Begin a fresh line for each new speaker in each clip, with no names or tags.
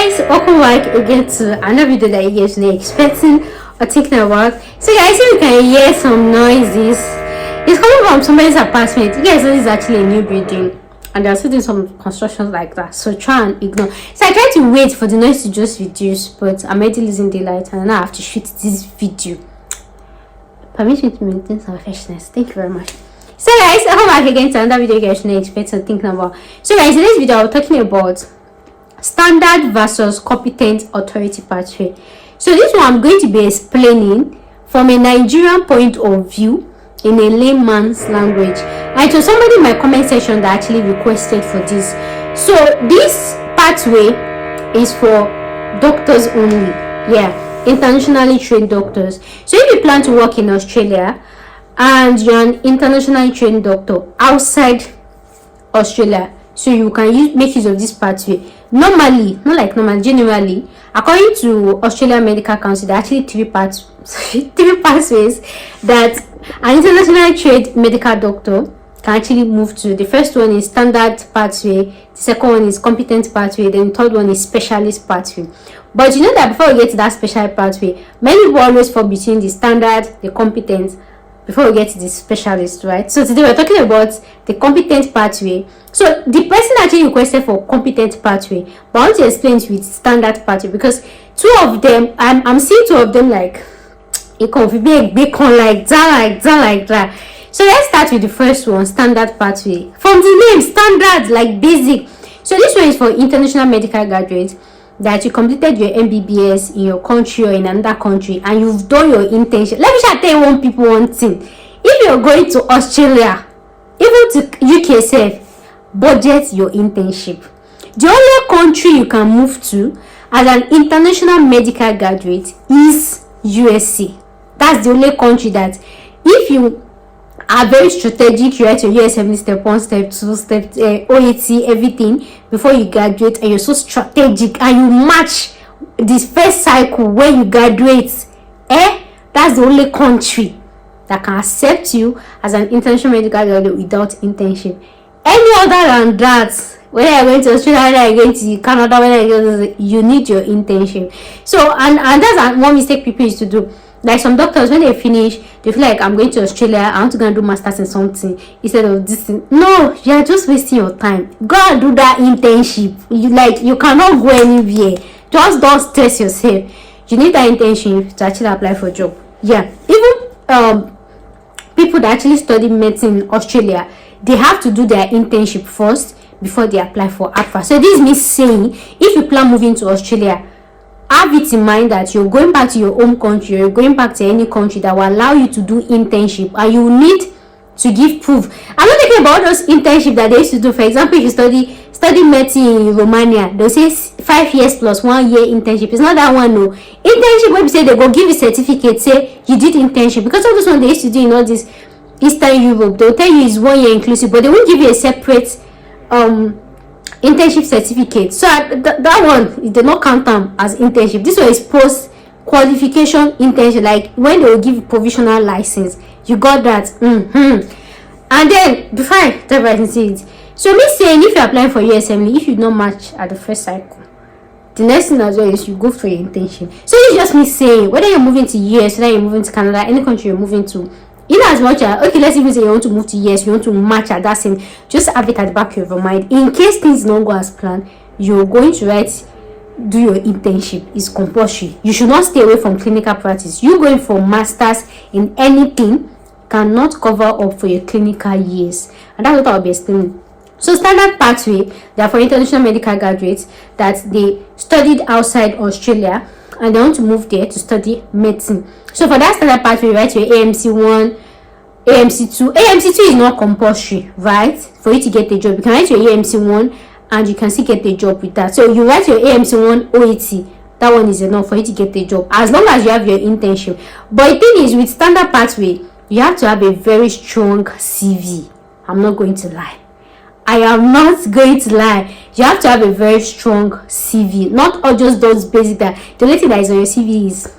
Guys, welcome back again to another video that you guys are expecting or thinking about. So guys, if you can hear some noises, it's coming from somebody's apartment. You guys know this is actually a new building and they're still doing some constructions like that, so try and ignore. So I try to wait for the noise to just reduce, but I'm already losing daylight and now I have to shoot this video. Permit me to maintain some freshness. Thank you very much. So guys, welcome back again to another video you guys should expect and thinking about. So guys, in this video I'm talking about standard versus competent authority pathway. So this one I'm going to be explaining from a Nigerian point of view in a layman's language. And it was somebody in my comment section that actually requested for this. So this pathway is for doctors only. Yeah, internationally trained doctors. So if you plan to work in Australia and you're an internationally trained doctor outside Australia, so you can make use of this pathway. Normally, not like normal, generally, according to Australian Medical Council, there are actually three pathways that an internationally trained medical doctor can actually move to. The first one is standard pathway, the second one is competent pathway, then the third one is specialist pathway. But you know that before we get to that special pathway, many people always fall between the standard, the competent, before we get to the specialist, right? So today we're talking about the competent pathway. So the person actually requested for competent pathway, but I want to explain it with standard pathway because two of them, I'm seeing two of them like it can be a bacon like that. So let's start with the first one, standard pathway. From the name, standard, like basic. So this one is for international medical graduates that you completed your MBBS in your country or in another country and you've done your internship. Let me just tell one thing. If you're going to Australia, even to UK self, budget your internship. The only country you can move to as an international medical graduate is USA. That's the only country that if you are very strategic, you write your USMLE step 1, step 2, step OET, everything before you graduate, and you're so strategic and you match this first cycle when you graduate, that's the only country that can accept you as an international medical graduate without internship. Any other than that, whether you're going to Australia, whether you're going to Canada, whether you're going to, you need your internship. So and that's one mistake people used to do. Like some doctors, when they finish, they feel like I'm going to Australia, I want to go and do masters in something instead of this thing. No, you're just wasting your time. Go and do that internship. You cannot go anywhere. Just don't stress yourself. You need that internship to actually apply for a job. Yeah, even people that actually study medicine in Australia, they have to do their internship first before they apply for APFA. So this means saying, if you plan moving to Australia, have it in mind that you're going back to your home country, or you're going back to any country that will allow you to do internship, and you need to give proof. I'm not talking about those internship that they used to do. For example, if you study medicine in Romania, they'll say 5 years plus 1 year internship. It's not that one, no. Internship, when you say they go give you certificate, say you did internship, because all this one they used to do in all this Eastern Europe, they'll tell you it's 1 year inclusive, but they won't give you a separate internship certificate. So that one, they don't count them as internship. This one is post qualification internship, like when they will give you provisional license. You got that. And then before I tell you see it, so me saying, if you're applying for USMLE, if you don't match at the first cycle, the next thing as well is you go for your internship. So it's just me saying, whether you're moving to US, whether you're moving to Canada, any country you're moving to, in as much as, okay, let's even say you want to move to US, you want to match at that same, just have it at the back of your mind. In case things don't go as planned, you're going to do your internship. It's compulsory. You should not stay away from clinical practice. You going for masters in anything cannot cover up for your clinical years. And that's what I'll be explaining. So standard pathway, they are for international medical graduates that they studied outside Australia and they want to move there to study medicine. So for that standard pathway, you write your AMC1, AMC2. AMC2 is not compulsory, right? For you to get a job, you can write your AMC1 and you can still get a job with that. So you write your AMC1 OET, that one is enough for you to get a job as long as you have your internship. But the thing is, with standard pathway, you have to have a very strong CV. I'm not going to lie. I am not going to lie. You have to have a very strong CV, not all just those basic that the only thing that is on your CV is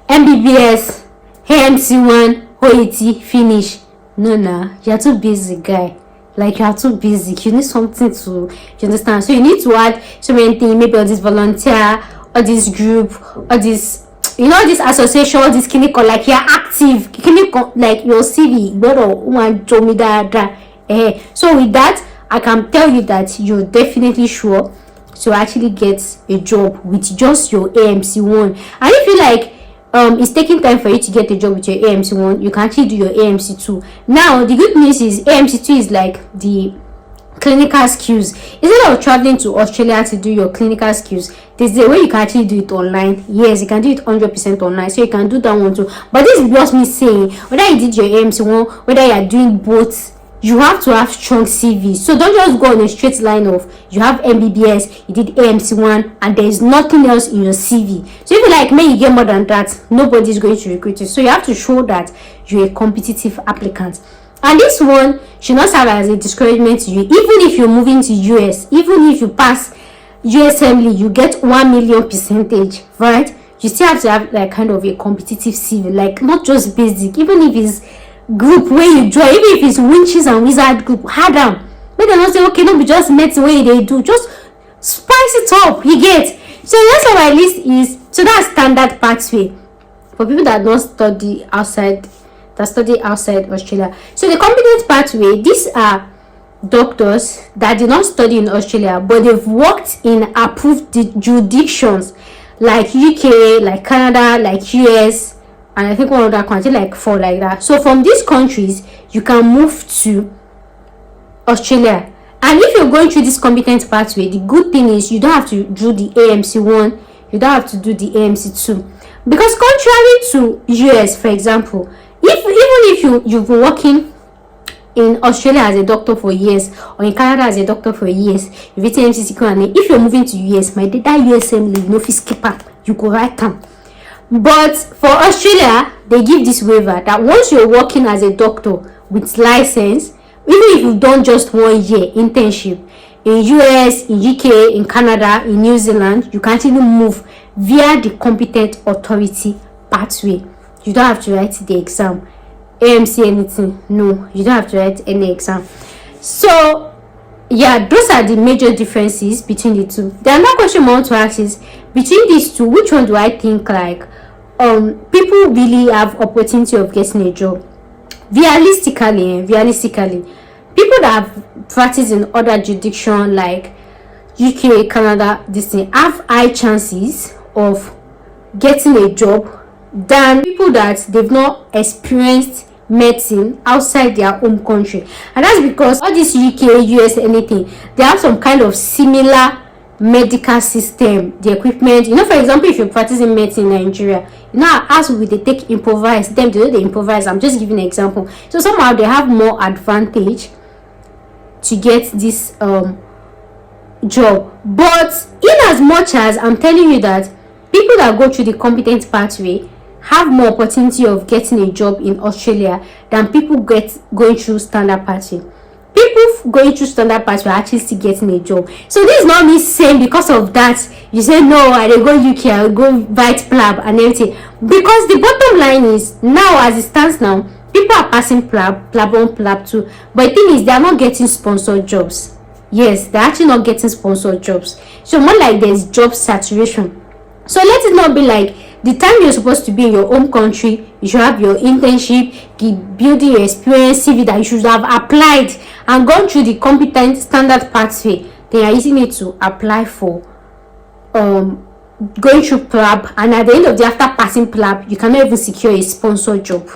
MBBS, AMC1, OET, finish. No, you're too busy, guy. Like you are too basic. You need something to, you understand? So you need to add so many things. Maybe all this volunteer, or this group, or this, you know, this association, or this clinical. Like you're active, clinical, like your CV. So with that, I can tell you that you're definitely sure to actually get a job with just your AMC1. And if you like, it's taking time for you to get a job with your AMC1, you can actually do your AMC2. Now the good news is AMC2 is like the clinical skills. Instead of traveling to Australia to do your clinical skills, there's a way you can actually do it online. Yes, you can do it 100% online, so you can do that one too. But this is just me saying, whether you did your AMC1, whether you are doing both, you have to have strong CV. So don't just go on a straight line of you have MBBS, you did AMC1, and there is nothing else in your CV. So if you like, may you get more than that, nobody's going to recruit you. So you have to show that you're a competitive applicant. And this one should not serve as a discouragement to you. Even if you're moving to US, even if you pass USMLE, you get 1 million percentage, right? You still have to have like kind of a competitive CV, like not just basic. Even if it's group where you join, even if it's witches and wizard group, hard down. Make them not say, okay, don't be just met the way they do, just spice it up. You get? So that's how my list is. So that's standard pathway for people that don't study outside, that study outside Australia. So the competent pathway, these are doctors that did not study in Australia, but they've worked in approved jurisdictions like UK, like Canada, like US, and I think one other country, like 4 like that. So from these countries, you can move to Australia. And if you're going through this competent pathway, the good thing is you don't have to do the AMC1, you don't have to do the AMC2. Because contrary to US, for example, even if you've been working in Australia as a doctor for years, or in Canada as a doctor for years, you've written MCCQ, and if you're moving to US, my data USM leave, no fee skipper, you go right down. But for Australia, they give this waiver that once you're working as a doctor with license, even if you've done just 1 year internship in US, in UK, in Canada, in New Zealand, you can actually move via the competent authority pathway. You don't have to write the exam. AMC anything, no, you don't have to write any exam. So yeah, those are the major differences between the two. The another question I want to ask is, between these two, which one do I think like people really have opportunity of getting a job? Realistically, people that have practiced in other jurisdiction like UK, Canada, this thing, have high chances of getting a job than people that they've not experienced medicine outside their home country. And that's because all this UK, US, anything, they have some kind of similar medical system, the equipment. You know, for example, if you're practicing medicine in Nigeria, you know, as we they take improvise, them to do the improvise. I'm just giving an example. So somehow they have more advantage to get this job. But in as much as I'm telling you that people that go through the competent pathway have more opportunity of getting a job in Australia than people going through standard pathway. People going through standard pathway are actually still getting a job. So this is not me saying because of that you say no, I dey go UK, I go write PLAB and everything. Because the bottom line is, now as it stands now, people are passing PLAB 1, PLAB 2, but the thing is they are not getting sponsored jobs. Yes, they're actually not getting sponsored jobs. So more like there's job saturation. So let it not be like the time you're supposed to be in your home country, you should have your internship, keep building your experience, CV that you should have applied and gone through the competent standard pathway. Then you're using it to apply for going through PLAB, and at the end of the after passing PLAB, you cannot even secure a sponsored job,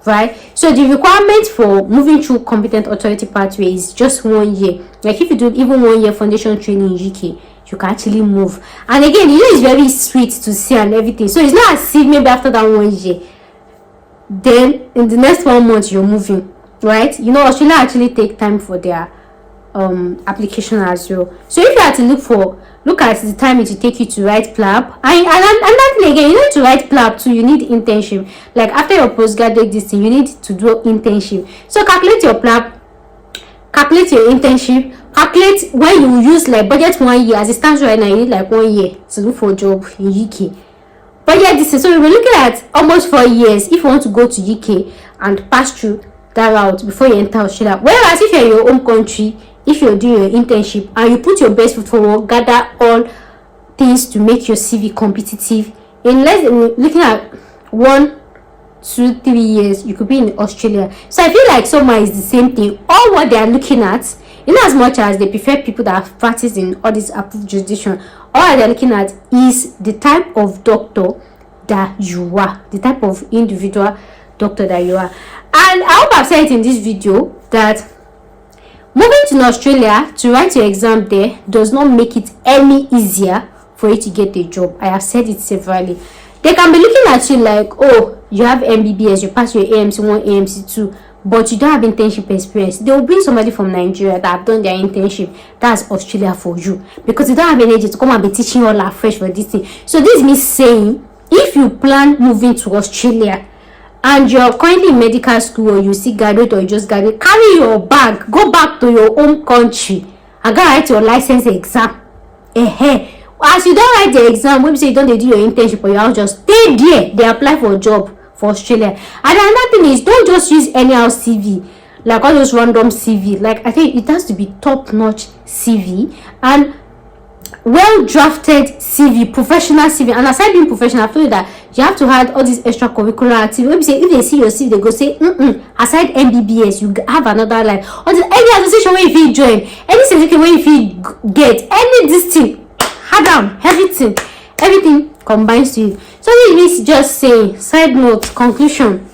right? So the requirement for moving through competent authority pathway is just 1 year. Like if you do even 1 year foundation training in UK, you can actually move. And again, you know, it's very sweet to see and everything. So it's not as if maybe after that 1 year, then in the next 1 month you're moving, right? You know, Australia actually take time for their application as well. So if you have to look at the time it will take you to write PLAB, and that thing again, you need to write PLAB too. You need internship. Like after your postgraduate this thing, you need to do internship. So calculate your PLAB, calculate your internship, calculate when you use like budget 1 year. As it stands right now, you need like 1 year to look for a job in UK. But yeah, this is, so we're looking at almost 4 years if you want to go to UK and pass through that route before you enter Australia. Whereas if you're in your home country, if you're doing your internship and you put your best foot forward, gather all things to make your CV competitive, in looking at 1, 2, 3 years, you could be in Australia. So I feel like someone is the same thing. All what they are looking at, in as much as they prefer people that have practiced in all these approved jurisdiction, all they're looking at is the type of doctor that you are, the type of individual doctor that you are. And I hope I've said it in this video that moving to Australia to write your exam there does not make it any easier for you to get a job. I have said it severally. They can be looking at you like, oh, you have MBBS, you pass your AMC 1, AMC 2, but you don't have internship experience. They will bring somebody from Nigeria that have done their internship. That's Australia for you, because they don't have energy to come and be teaching all afresh for this thing. So this means saying, if you plan moving to Australia and you're currently in medical school, or you see graduate, or you just graduate, carry your bag, go back to your home country and go write your license exam. As you don't write the exam, when you say you don't do your internship, or you just stay there, they apply for a job for Australia. And another thing is, don't just use anyhow CV, like all those random CV. Like, I think it has to be top-notch CV and well drafted CV, professional CV. And aside being professional, I feel that you have to add all these extracurricular activities. Maybe say if they see your CV, they go say, aside MBBS, you have another line. Or any association where you feel join, any certificate where you feel get, any this thing, add down everything combines to it. So this is just saying, side note, conclusion,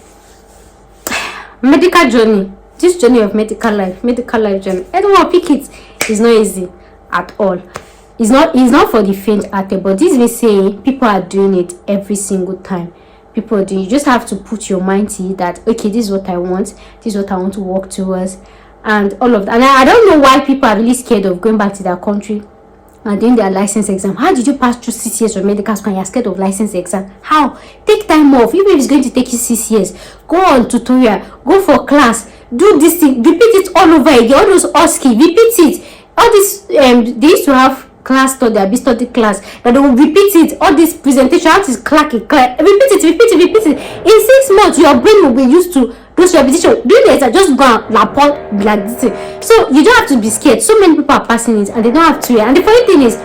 medical journey, this journey of medical life journey, I don't want to pick it. It's not easy at all. It's not for the faint-hearted, but this is saying people are doing it every single time. People are doing it. You just have to put your mind to it that, okay, this is what I want, this is what I want to work towards, and all of that. And I don't know why people are really scared of going back to their country and doing their license exam. How did you pass through 6 years of medical school and you're scared of license exam? How? Take time off. Even if it's going to take you 6 years, go on tutorial, go for class, do this thing, repeat it all over again. All those OSCE, repeat it. All this, they used to have class study, a study class, that they will repeat it. All this presentation, how to clack it, repeat it. In 6 months, your brain will be used to those repetition. Doing this, just go and lapel like this. So you don't have to be scared. So many people are passing it and they don't have to. And the funny thing is,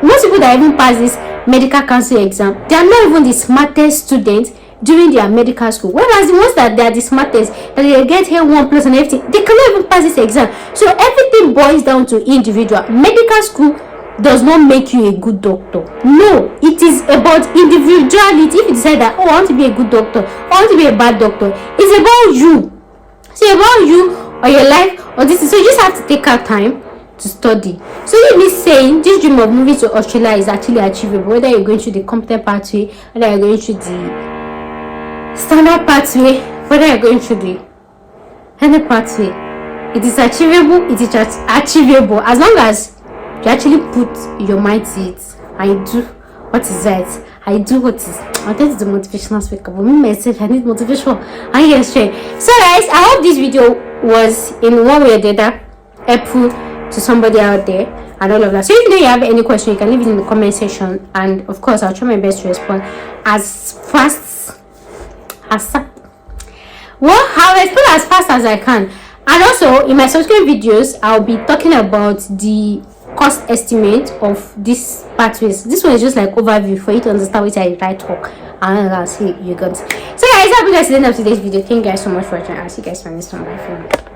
most people that even pass this medical council exam, they are not even the smartest students during their medical school. Whereas the ones that they are the smartest, that they get here 1+ and everything, they cannot even pass this exam. So everything boils down to individual. Medical school does not make you a good doctor. No, it is about individuality. If you decide that, oh, I want to be a good doctor, I want to be a bad doctor, it's about you. It's about you or your life or this. So you just have to take out time to study. So you be saying this dream of moving to Australia is actually achievable, whether you're going through the competent pathway, whether you're going through the standard pathway, whether you're going through the any pathway. It is achievable. It is achievable as long as you actually put your mind to it and you do what is right. I do what is. I think the motivational speaker, but me myself, I need motivation. And yes, straight. So guys, I hope this video was in one way or the other helpful to somebody out there and all of that. So if you have any question, you can leave it in the comment section, and of course I'll try my best to respond as fast as I'll respond as fast as I can. And also in my subsequent videos, I'll be talking about the cost estimate of these pathways. This one is just like overview for you to understand which I right talk, and I'll see you guys. So guys, I'll be guys at the end of today's video. Thank you guys so much for watching. I'll see you guys for next time. Bye for now.